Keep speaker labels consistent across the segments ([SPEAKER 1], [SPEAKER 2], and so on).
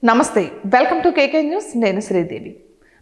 [SPEAKER 1] నమస్తే welcome to KK news నేను శ్రీదేవి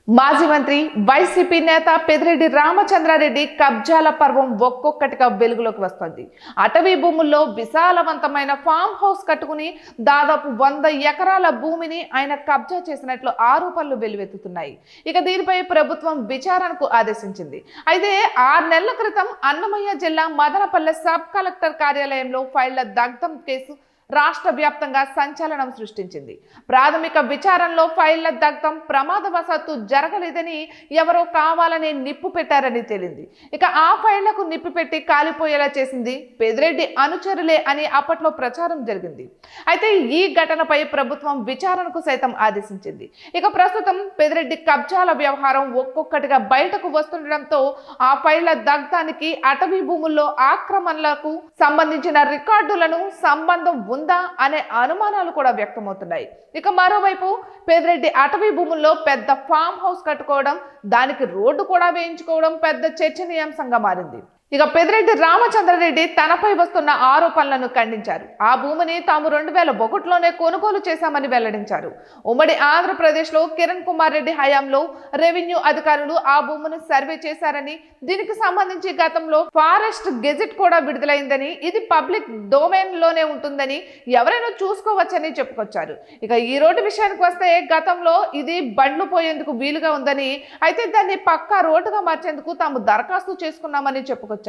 [SPEAKER 1] మాజీ మంత్రి వైసీపీ నేత పెద్దిరెడ్డి రామచంద్రారెడ్డి కబ్జాల పర్వం ఒక్కొక్కటిగా వెలుగులోకి వస్తుంది. అటవీ భూముల్లో విశాలవంతమైన ఫామ్ హౌస్ కట్టుకుని దాదాపు 100 ఎకరాల భూమిని ఆయన కబ్జా చేసినట్లు ఆరోపణలు వెల్లువెత్తుతున్నాయి. ఇక దీనిపై ప్రభుత్వం విచారణకు ఆదేశించింది. అయితే 6 నెలల క్రితం అన్నమయ్య జిల్లా మదనపల్లె సబ్ కలెక్టర్ కార్యాలయంలో ఫైళ్ల దగ్ధం కేసు రాష్ట్ర వ్యాప్తంగా సంచలనం సృష్టించింది. ప్రాథమిక విచారణలో ఫైళ్ల దగ్ధం ప్రమాదవశాత్తు జరగలేదని ఎవరో కావాలని నిప్పు పెట్టారని తేలింది. ఇక ఆ ఫైళ్లకు నిప్పు పెట్టి కాలిపోయేలా చేసింది పెద్దిరెడ్డి అనుచరులే అని అప్పట్లో ప్రచారం జరిగింది. అయితే ఈ ఘటనపై ప్రభుత్వం విచారణకు సైతం ఆదేశించింది. ఇక ప్రస్తుతం పెద్దిరెడ్డి కబ్జాల వ్యవహారం ఒక్కొక్కటిగా బయటకు వస్తుండటంతో ఆ ఫైళ్ల దగ్ధానికి అటవీ భూముల్లో ఆక్రమణలకు సంబంధించిన రికార్డులను సంబంధం ఉందా అనే అనుమానాలు కూడా వ్యక్తమవుతున్నాయి. ఇక మరోవైపు పెద్దిరెడ్డి అటవీ భూముల్లో పెద్ద ఫామ్ హౌస్ కట్టుకోవడం, దానికి రోడ్డు కూడా వేయించుకోవడం పెద్ద చర్చనీయాంశంగా మారింది. ఇక పెద్దిరెడ్డి రామచంద్రారెడ్డి తనపై వస్తున్న ఆరోపణలను ఖండించారు. ఆ భూమిని తాము 2001లోనే కొనుగోలు చేశామని వెల్లడించారు. ఉమ్మడి ఆంధ్రప్రదేశ్లో కిరణ్ కుమార్ రెడ్డి హయాంలో రెవెన్యూ అధికారులు ఆ భూమిని సర్వే చేశారని, దీనికి సంబంధించి గతంలో ఫారెస్ట్ గెజెట్ కూడా విడుదలైందని, ఇది పబ్లిక్ డొమైన్ లోనే ఉంటుందని ఎవరైనా చూసుకోవచ్చని చెప్పుకొచ్చారు. ఇక ఈ రోడ్డు విషయానికి వస్తే గతంలో ఇది బండ్లు పోయేందుకు వీలుగా ఉందని, అయితే దాన్ని పక్కా రోడ్డుగా మార్చేందుకు తాము దరఖాస్తు చేసుకున్నామని చెప్పుకొచ్చారు.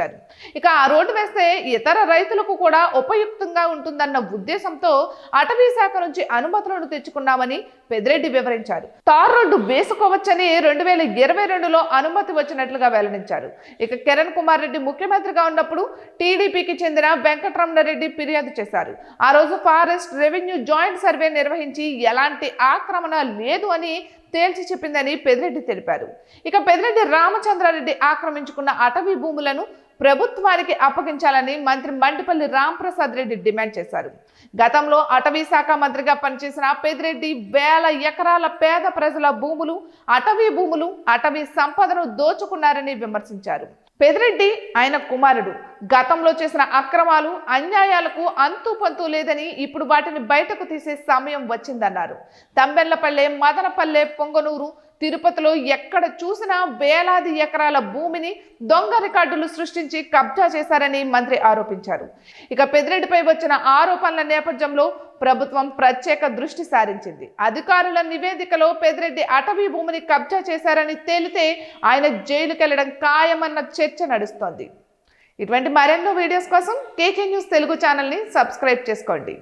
[SPEAKER 1] ఇక ఆ రోడ్డు వేస్తే ఇతర రైతులకు కూడా ఉపయుక్తంగా ఉంటుందన్న ఉద్దేశంతో అటవీ శాఖ నుంచి అనుమతులను తెచ్చుకున్నామని పెద్దిరెడ్డి వివరించారు. తార్ రోడ్డు వేసుకోవచ్చని 2022లో అనుమతి వచ్చినట్లుగా వెల్లడించారు. ఇక కిరణ్ కుమార్ రెడ్డి ముఖ్యమంత్రిగా ఉన్నప్పుడు టీడీపీకి చెందిన వెంకటరమణారెడ్డి ఫిర్యాదు చేశారు. ఆ రోజు ఫారెస్ట్ రెవెన్యూ జాయింట్ సర్వే నిర్వహించి ఎలాంటి ఆక్రమణ లేదు అని తేల్చి చెప్పిందని పెద్దిరెడ్డి తెలిపారు. ఇక పెద్దిరెడ్డి రామచంద్రారెడ్డి ఆక్రమించుకున్న అటవీ భూములను ప్రభుత్వానికి అప్పగించాలని మంత్రి మండిపల్లి రాంప్రసాద్ రెడ్డి డిమాండ్ చేశారు. గతంలో అటవీ శాఖ మంత్రిగా పనిచేసిన పెద్దిరెడ్డి వేల ఎకరాల పేద ప్రజల భూములు, అటవీ భూములు, అటవీ సంపదను దోచుకున్నారని విమర్శించారు. పెద్దిరెడ్డి ఆయన కుమారుడు గతంలో చేసిన అక్రమాలు, అన్యాయాలకు అంతు పంతు లేదని, ఇప్పుడు వాటిని బయటకు తీసే సమయం వచ్చిందన్నారు. తంబెల్లపల్లె, మదనపల్లె, పొంగనూరు, తిరుపతిలో ఎక్కడ చూసినా వేలాది ఎకరాల భూమిని దొంగ రికార్డులు సృష్టించి కబ్జా చేశారని మంత్రి ఆరోపించారు. ఇక పెద్దిరెడ్డిపై వచ్చిన ఆరోపణల నేపథ్యంలో ప్రభుత్వం ప్రత్యేక దృష్టి సారించింది. అధికారుల నివేదికలో పెద్దిరెడ్డి అటవీ భూమిని కబ్జా చేశారని తేలితే ఆయన జైలుకెళ్లడం ఖాయమన్న చర్చ నడుస్తోంది. ఇటువంటి మరెన్నో వీడియోస్ కోసం కేకే న్యూస్ తెలుగు ఛానల్ని సబ్స్క్రైబ్ చేసుకోండి.